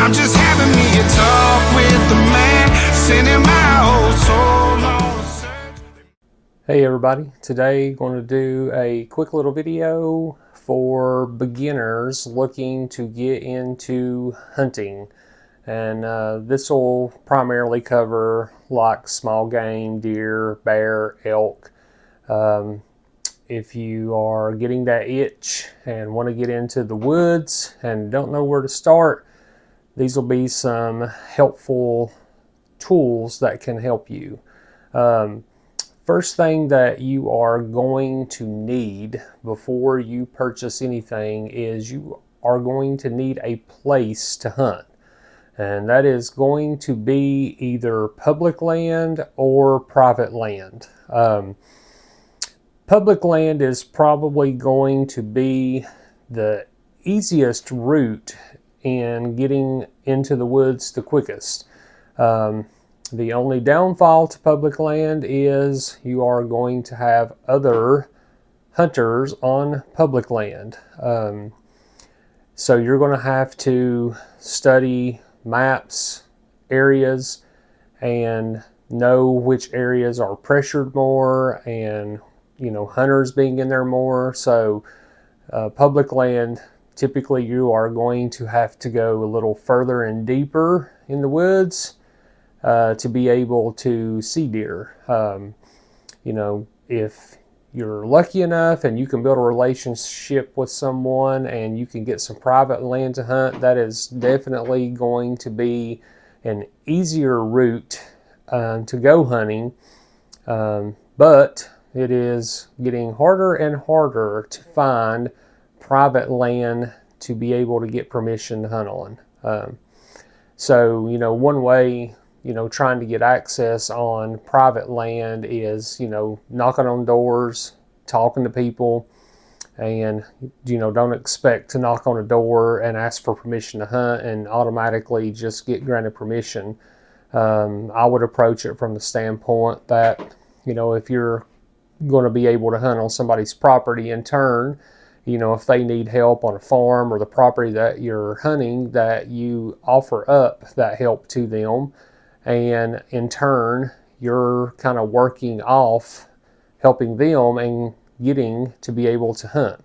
I'm just having me a talk with the man, sending my whole soul on a search. Hey everybody, today going to do a quick little video for beginners looking to get into hunting. And this will primarily cover like small game, deer, bear, elk. If you are getting that itch and want to get into the woods and don't know where to start, these will be some helpful tools that can help you. First thing that you are going to need before you purchase anything is you are going to need a place to hunt. And that is going to be either public land or private land. Public land is probably going to be the easiest route in getting into the woods the quickest. The only downfall to public land is you are going to have other hunters on public land. So you're going to have to study maps, areas, and know which areas are pressured more and, you know, hunters being in there more. So public land, typically you are going to have to go a little further and deeper in the woods to be able to see deer. You know, if you're lucky enough and you can build a relationship with someone and you can get some private land to hunt, that is definitely going to be an easier route to go hunting. But it is getting harder and harder to find private land to be able to get permission to hunt on. So, you know, one way, you know, trying to get access on private land is, you know, knocking on doors, talking to people, and, you know, don't expect to knock on a door and ask for permission to hunt and automatically just get granted permission. I would approach it from the standpoint that, you know, if you're going to be able to hunt on somebody's property in turn, you know, if they need help on a farm or the property that you're hunting, that you offer up that help to them. And in turn, you're kind of working off helping them and getting to be able to hunt.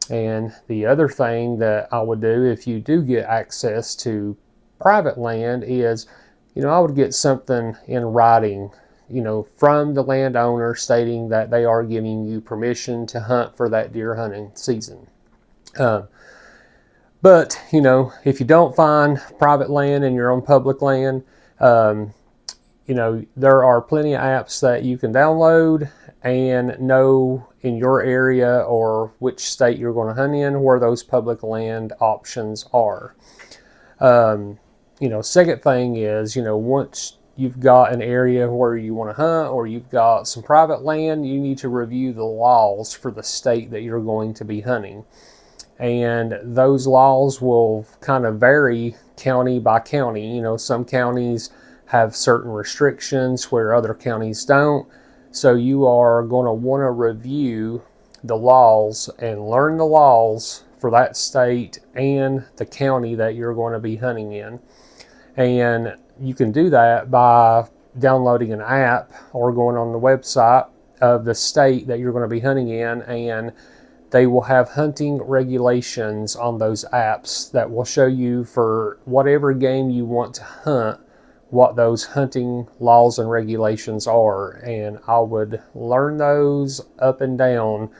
And the other thing that I would do if you do get access to private land is, you know, I would get something in writing, you know, from the landowner stating that they are giving you permission to hunt for that deer hunting season. But, you know, if you don't find private land and you're on public land, you know, there are plenty of apps that you can download and know in your area or which state you're going to hunt in where those public land options are. You know, second thing is, you know, once you've got an area where you want to hunt or you've got some private land, you need to review the laws for the state that you're going to be hunting. And those laws will kind of vary county by county. You know, some counties have certain restrictions where other counties don't. So you are going to want to review the laws and learn the laws for that state and the county that you're going to be hunting in. And you can do that by downloading an app or going on the website of the state that you're going to be hunting in, and they will have hunting regulations on those apps that will show you for whatever game you want to hunt what those hunting laws and regulations are. And I would learn those up and down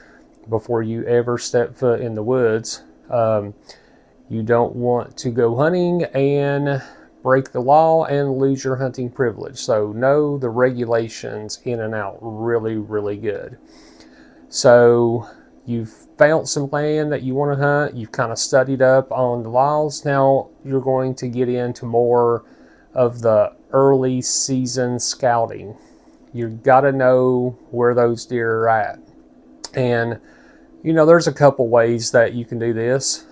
before you ever step foot in the woods. You don't want to go hunting and break the law and lose your hunting privilege. So know the regulations in and out really, really good. So you've found some land that you want to hunt. You've kind of studied up on the laws. Now you're going to get into more of the early season scouting. You've got to know where those deer are at. And, you know, there's a couple ways that you can do this.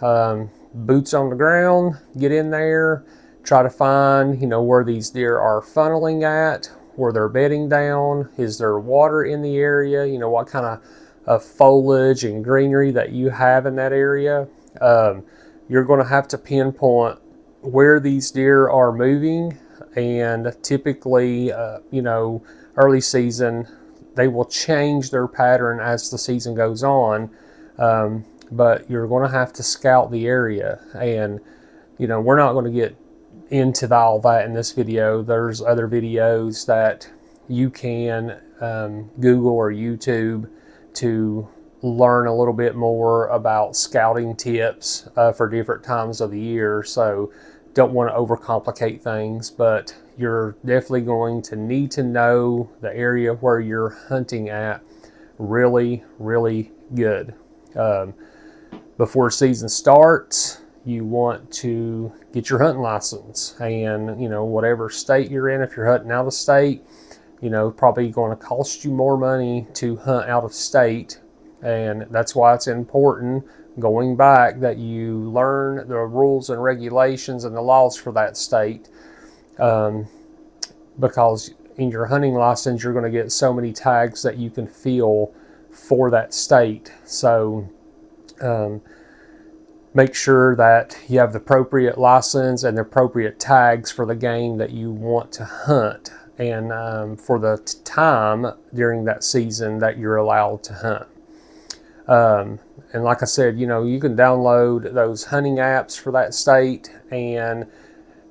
Boots on the ground, get in there, try to find, you know, where these deer are funneling at, where they're bedding down. Is there water in the area? You know, what kind of foliage and greenery that you have in that area. You're going to have to pinpoint where these deer are moving, and typically, early season, they will change their pattern as the season goes on, but you're going to have to scout the area, and we're not going to get into all that in this video. There's other videos that you can Google or YouTube to learn a little bit more about scouting tips for different times of the year. So don't want to overcomplicate things, but you're definitely going to need to know the area where you're hunting at really, really good. Before season starts, you want to get your hunting license, and whatever state you're in, if you're hunting out of state, probably going to cost you more money to hunt out of state. And that's why it's important, going back, that you learn the rules and regulations and the laws for that state, because in your hunting license you're going to get so many tags that you can fill for that state. So make sure that you have the appropriate license and the appropriate tags for the game that you want to hunt, and for the time during that season that you're allowed to hunt. And like I said, you can download those hunting apps for that state, and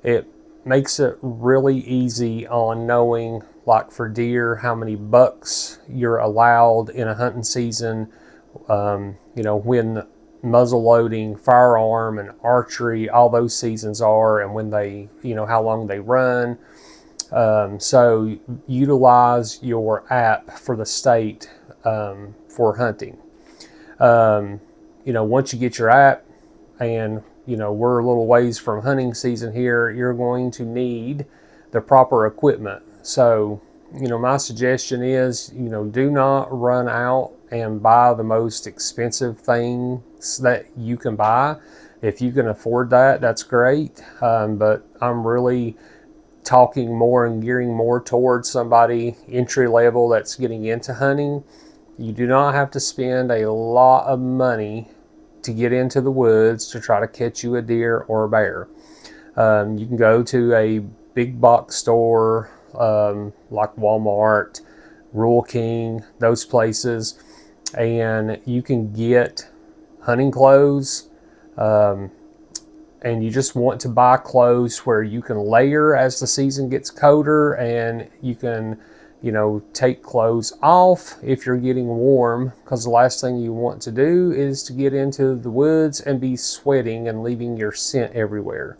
it makes it really easy on knowing, like for deer, how many bucks you're allowed in a hunting season, when muzzle loading, firearm, and archery, all those seasons are, and when they, how long they run. So utilize your app for the state for hunting. Once you get your app, and we're a little ways from hunting season here, you're going to need the proper equipment. So my suggestion is, do not run out and buy the most expensive things that you can buy. If you can afford that, that's great, but I'm really talking more and gearing more towards somebody entry level that's getting into hunting. You do not have to spend a lot of money to get into the woods to try to catch you a deer or a bear. You can go to a big box store like Walmart, Rural King, those places, and you can get hunting clothes, and you just want to buy clothes where you can layer as the season gets colder, and you can take clothes off if you're getting warm, because the last thing you want to do is to get into the woods and be sweating and leaving your scent everywhere.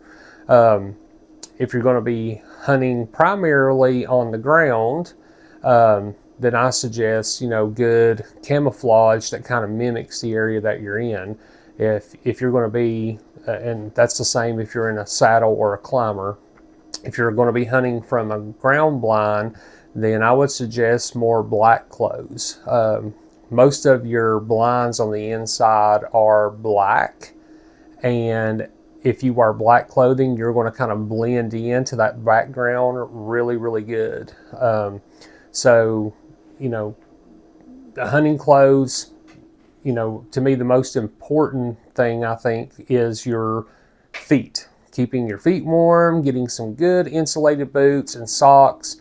If you're going to be hunting primarily on the ground, then I suggest, good camouflage that kind of mimics the area that you're in. If you're going to be, and that's the same if you're in a saddle or a climber, if you're going to be hunting from a ground blind, then I would suggest more black clothes. Most of your blinds on the inside are black, and if you wear black clothing, you're going to kind of blend into that background really, really good. So, the hunting clothes, to me, the most important thing, I think, is your feet. Keeping your feet warm, getting some good insulated boots and socks,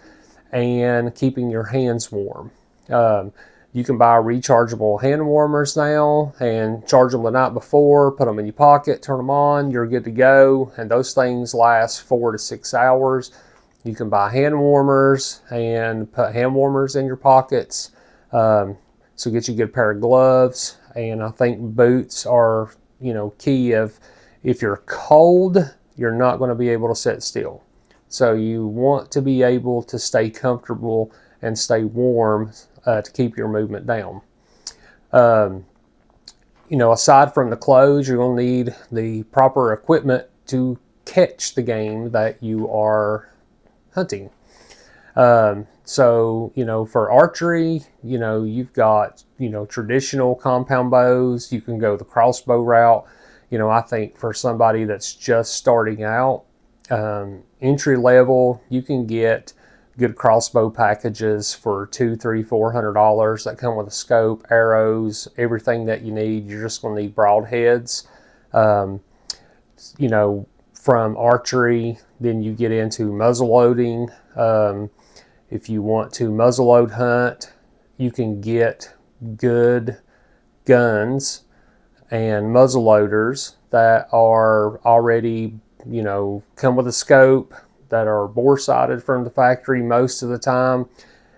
and keeping your hands warm. You can buy rechargeable hand warmers now and charge them the night before, put them in your pocket, turn them on, you're good to go. And those things last 4 to 6 hours. You can buy hand warmers and put hand warmers in your pockets. So get you a good pair of gloves. And I think boots are, key. If you're cold, you're not going to be able to sit still. So you want to be able to stay comfortable and stay warm to keep your movement down. Aside from the clothes, you're going to need the proper equipment to catch the game that you are hunting. So, for archery, you've got, traditional compound bows. You can go the crossbow route. I think for somebody that's just starting out, entry level, you can get good crossbow packages for $200, $300, $400 that come with a scope, arrows, everything that you need. You're just going to need broadheads. from archery, then you get into muzzleloading. If you want to muzzleload hunt, you can get good guns and muzzleloaders that are already, come with a scope, that are bore sighted from the factory most of the time.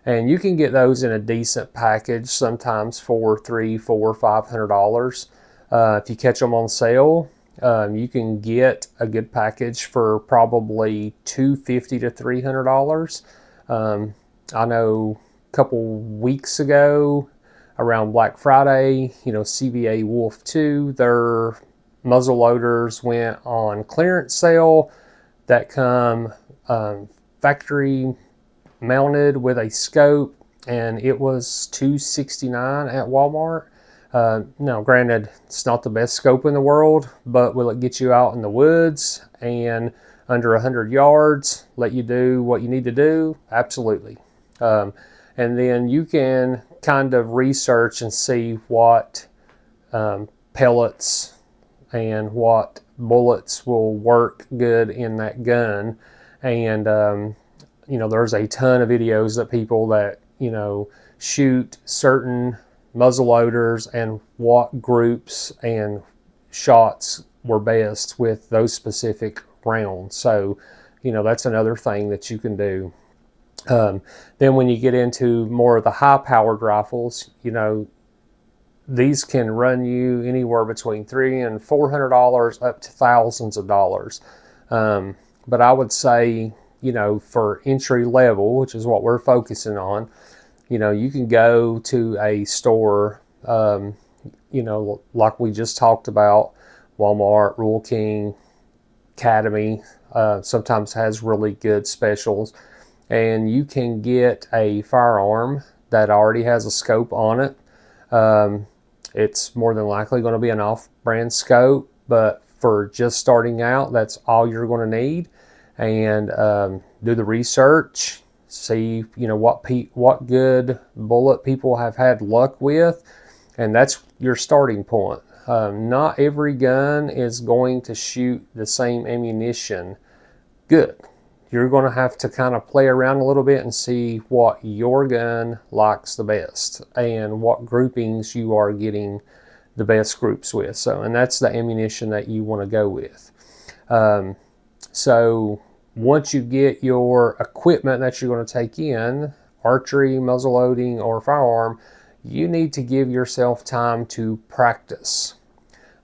And you can get those in a decent package, sometimes for $300, $400, $500. If you catch them on sale, you can get a good package for probably $250 to $300. I know a couple weeks ago, around Black Friday, CVA Wolf 2, their muzzle loaders went on clearance sale that come factory mounted with a scope, and it was $269 at Walmart. Now granted, it's not the best scope in the world, but will it get you out in the woods and under 100 yards, let you do what you need to do? Absolutely. And then you can kind of research and see what pellets and what bullets will work good in that gun. And there's a ton of videos that people that shoot certain muzzleloaders and what groups and shots were best with those specific rounds. So that's another thing that you can do. Then when you get into more of the high powered rifles, these can run you anywhere between $300 and $400 up to thousands of dollars. But I would say, for entry level, which is what we're focusing on, you can go to a store, like we just talked about, Walmart, Rural King, Academy, sometimes has really good specials. And you can get a firearm that already has a scope on it. It's more than likely going to be an off-brand scope, but for just starting out, that's all you're going to need. And do the research, see what good bullet people have had luck with, and that's your starting point. Not every gun is going to shoot the same ammunition good. You're going to have to kind of play around a little bit and see what your gun likes the best and what groupings you are getting the best groups with. And that's the ammunition that you want to go with. So once you get your equipment that you're going to take in, archery, muzzleloading, or firearm, you need to give yourself time to practice.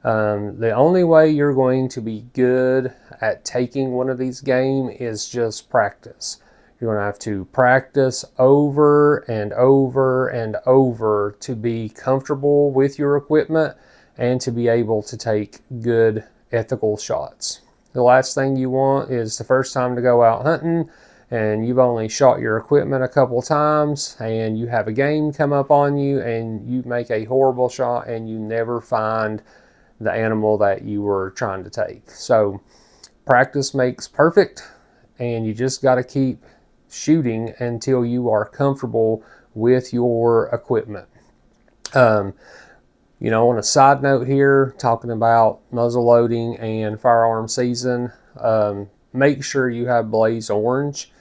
The only way you're going to be good at taking one of these game is just practice. You're going to have to practice over and over and over to be comfortable with your equipment and to be able to take good ethical shots. The last thing you want is the first time to go out hunting and you've only shot your equipment a couple times and you have a game come up on you and you make a horrible shot and you never find the animal that you were trying to take. So practice makes perfect, and you just got to keep shooting until you are comfortable with your equipment. On a side note here, talking about muzzle loading and firearm season, make sure you have blaze orange.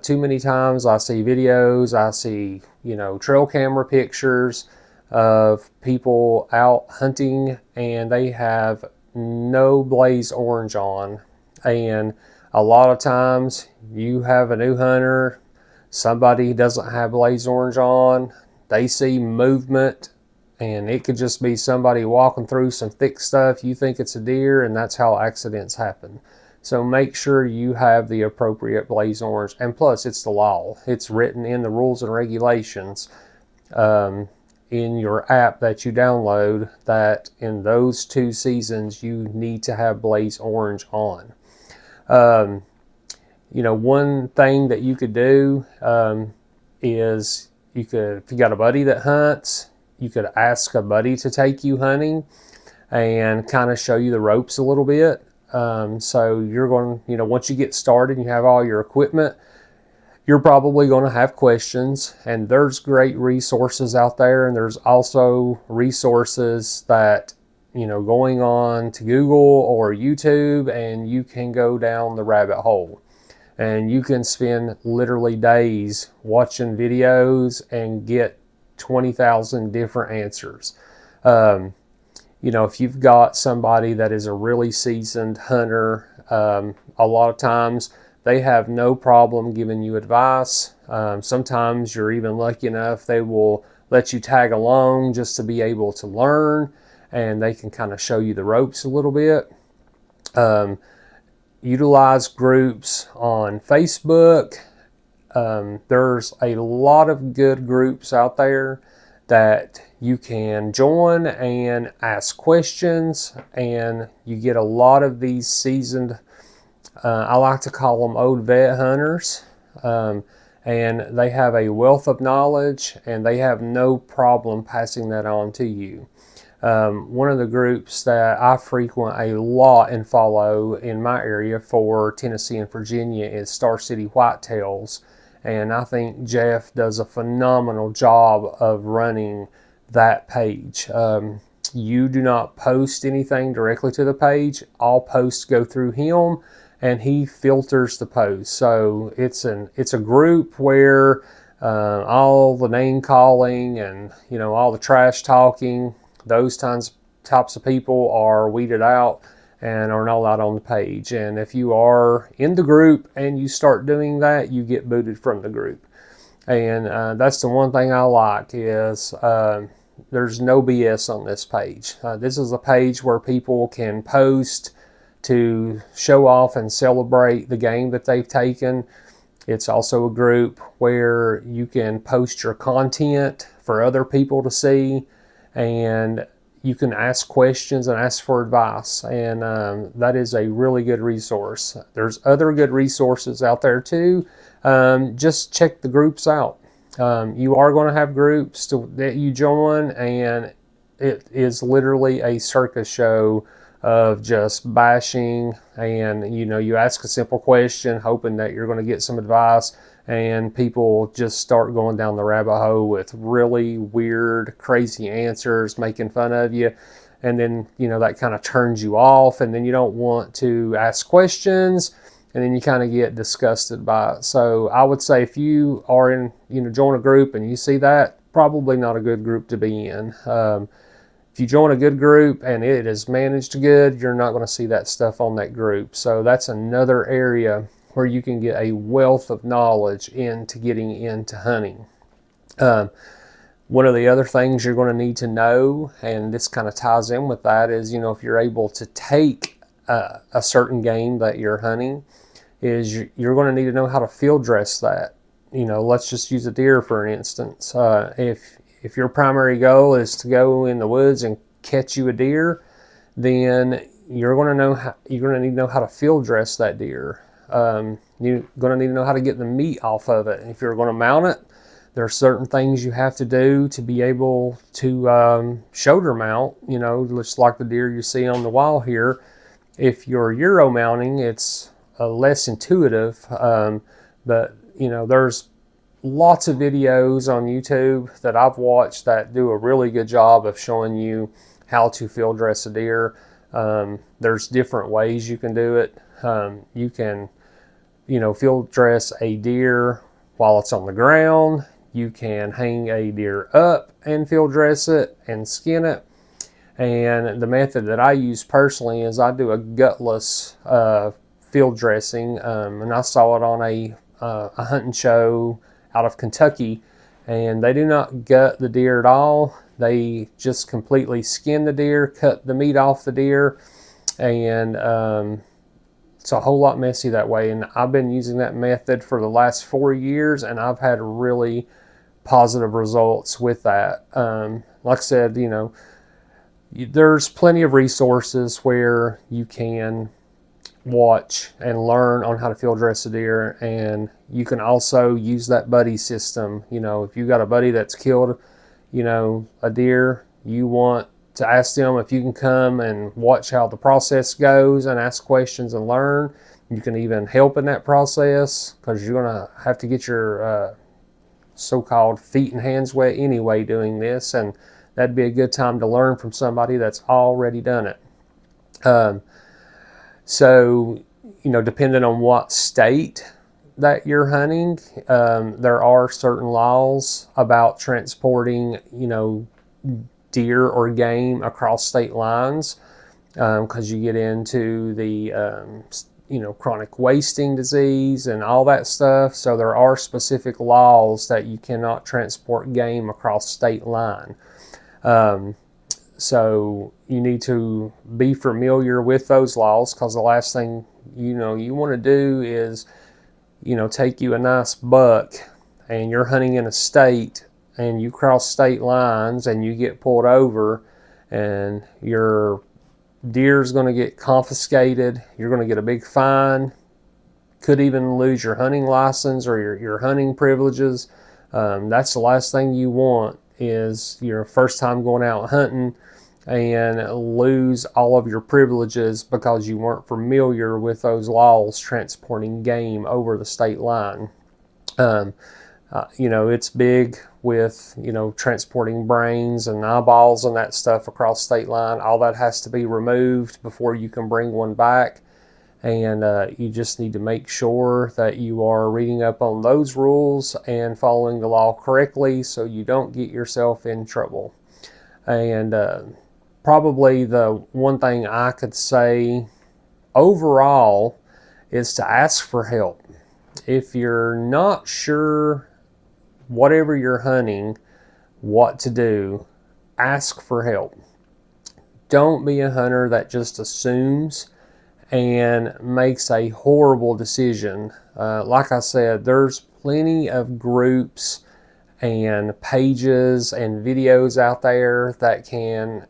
Too many times I see videos, I see trail camera pictures of people out hunting and they have no blaze orange on. And a lot of times you have a new hunter, somebody doesn't have blaze orange on, they see movement, and it could just be somebody walking through some thick stuff. You think it's a deer, and that's how accidents happen. So make sure you have the appropriate blaze orange. And plus, it's the law. It's written in the rules and regulations in your app that you download that in those 2 seasons you need to have blaze orange on. One thing that you could do is if you got a buddy that hunts, you could ask a buddy to take you hunting and kind of show you the ropes a little bit. So you're going, once you get started and you have all your equipment, you're probably going to have questions, and there's great resources out there, and there's also resources that going on to Google or YouTube, and you can go down the rabbit hole. And you can spend literally days watching videos and get 20,000 different answers. If you've got somebody that is a really seasoned hunter, a lot of times they have no problem giving you advice. Sometimes you're even lucky enough they will let you tag along just to be able to learn, and they can kind of show you the ropes a little bit. Utilize groups on Facebook. There's a lot of good groups out there that you can join and ask questions, and you get a lot of these seasoned, I like to call them old vet hunters, and they have a wealth of knowledge, and they have no problem passing that on to you. One of the groups that I frequent a lot and follow in my area for Tennessee and Virginia is Star CIty Whitetails. And I think Jeff does a phenomenal job of running that page. You do not post anything directly to the page. All posts go through him, and he filters the posts. So it's a group where all the name calling and all the trash talking, those types of people are weeded out and are not allowed on the page. And if you are in the group and you start doing that, you get booted from the group. And that's the one thing I like is there's no BS on this page. This is a page where people can post to show off and celebrate the game that they've taken. It's also a group where you can post your content for other people to see, and you can ask questions and ask for advice, and that is a really good resource. There's other good resources out there too. Just check the groups out. You are going to have groups that you join, and it is literally a circus show of just bashing, and you ask a simple question hoping that you're going to get some advice, and people just start going down the rabbit hole with really weird, crazy answers, making fun of you. And then, that kind of turns you off, and then you don't want to ask questions, and then you kind of get disgusted by it. So I would say if you are in, join a group and you see that, probably not a good group to be in. If you join a good group and it is managed good, you're not going to see that stuff on that group. So that's another area where you can get a wealth of knowledge into getting into hunting. One of the other things you're going to need to know, and this kind of ties in with that, is if you're able to take a certain game that you're hunting, is you're going to need to know how to field dress that. Let's just use a deer for an instance. If your primary goal is to go in the woods and catch you a deer, then you're going to need to know how to field dress that deer. You're going to need to know how to get the meat off of it. If you're going to mount it, there are certain things you have to do to be able to shoulder mount, just like the deer you see on the wall here. If you're Euro mounting, it's less intuitive, but there's lots of videos on YouTube that I've watched that do a really good job of showing you how to field dress a deer. There's different ways you can do it. You can, field dress a deer while it's on the ground. You can hang a deer up and field dress it and skin it. And the method that I use personally is I do a gutless field dressing, and I saw it on a hunting show out of Kentucky, and they do not gut the deer at all. They just completely skin the deer, cut the meat off the deer, and it's a whole lot messy that way. And I've been using that method for the last 4 years, and I've had really positive results with that. Like I said, there's plenty of resources where you can watch and learn on how to field dress a deer, and you can also use that buddy system. If you got a buddy that's killed a deer, you want to ask them if you can come and watch how the process goes and ask questions and learn. You can even help in that process, because you're going to have to get your so-called feet and hands wet anyway doing this, and that'd be a good time to learn from somebody that's already done it. So, depending on what state that you're hunting, there are certain laws about transporting, deer or game across state lines, because you get into the, chronic wasting disease and all that stuff. So there are specific laws that you cannot transport game across state line. So you need to be familiar with those laws, because the last thing you want to do is take you a nice buck and you're hunting in a state and you cross state lines and you get pulled over and your deer's going to get confiscated. You're going to get a big fine, could even lose your hunting license or your hunting privileges. That's the last thing you want, is your first time going out hunting and lose all of your privileges because you weren't familiar with those laws transporting game over the state line. It's big with, transporting brains and eyeballs and that stuff across state line. All that has to be removed before you can bring one back. And you just need to make sure that you are reading up on those rules and following the law correctly so you don't get yourself in trouble. And probably the one thing I could say overall is to ask for help. If you're not sure, whatever you're hunting, what to do, ask for help. Don't be a hunter that just assumes and makes a horrible decision. Like I said, there's plenty of groups and pages and videos out there that can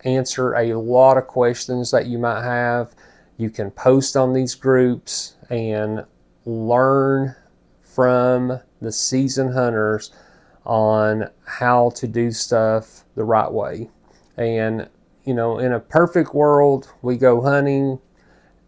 answer a lot of questions that you might have. You can post on these groups and learn from the seasoned hunters on how to do stuff the right way. And in a perfect world, we go hunting,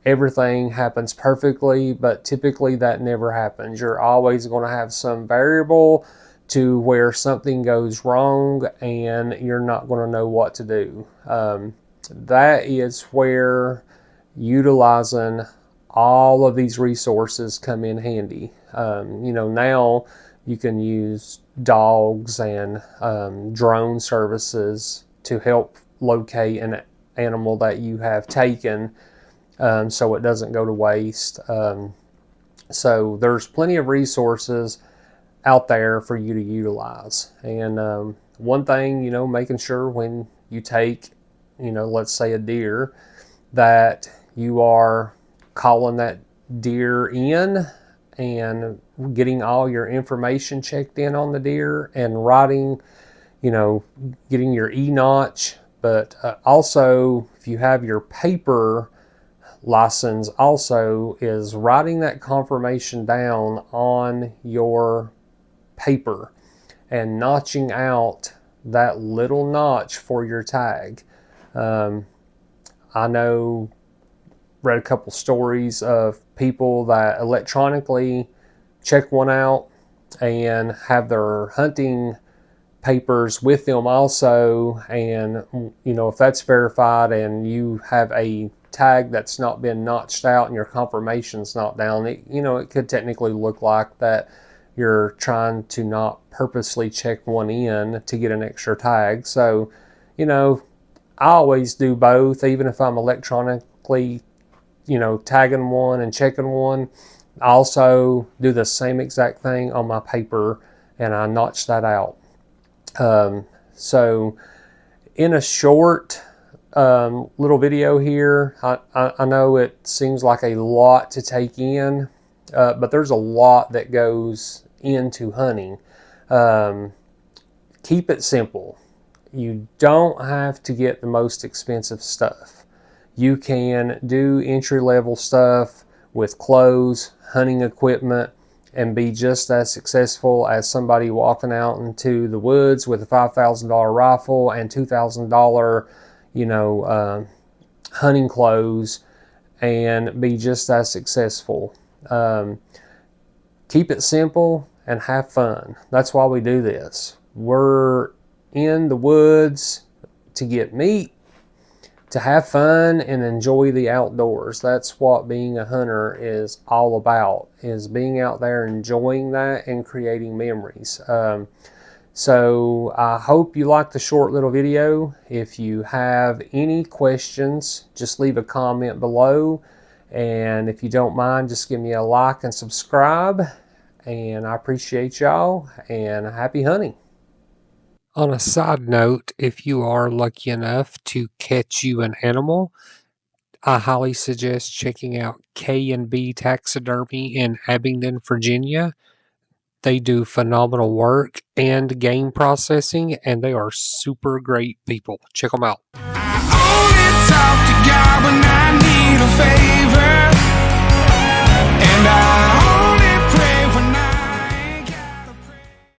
everything happens perfectly, but typically that never happens. You're always going to have some variable to where something goes wrong and you're not going to know what to do. That is where utilizing all of these resources come in handy. Now you can use dogs and drone services to help locate an animal that you have taken, so it doesn't go to waste. So there's plenty of resources out there for you to utilize. And one thing, making sure when you take, let's say a deer, that you are calling that deer in and getting all your information checked in on the deer and writing, getting your e-notch. But also, if you have your paper license, also is writing that confirmation down on your paper and notching out that little notch for your tag. I know, read a couple stories of people that electronically check one out and have their hunting papers with them also, and if that's verified and you have a tag that's not been notched out and your confirmation's not down, it could technically look like that you're trying to not purposely check one in to get an extra tag. So I always do both, even if I'm electronically tagging one and checking one. I also do the same exact thing on my paper and I notch that out. So in a short little video here, I know it seems like a lot to take in, but there's a lot that goes into hunting. Keep it simple. You don't have to get the most expensive stuff. You can do entry-level stuff with clothes, hunting equipment, and be just as successful as somebody walking out into the woods with a $5,000 rifle and $2,000, hunting clothes, and be just as successful. Keep it simple and have fun. That's why we do this. We're in the woods to get meat, to have fun and enjoy the outdoors. That's what being a hunter is all about, is being out there, enjoying that, and creating memories. So I hope you liked the short little video. If you have any questions, just leave a comment below. And if you don't mind, just give me a like and subscribe. And I appreciate y'all, and happy hunting. On a side note, if you are lucky enough to catch you an animal, I highly suggest checking out K&B Taxidermy in Abingdon, Virginia. They do phenomenal work and game processing, and they are super great people. Check them out. I only talk to God when I need a favor.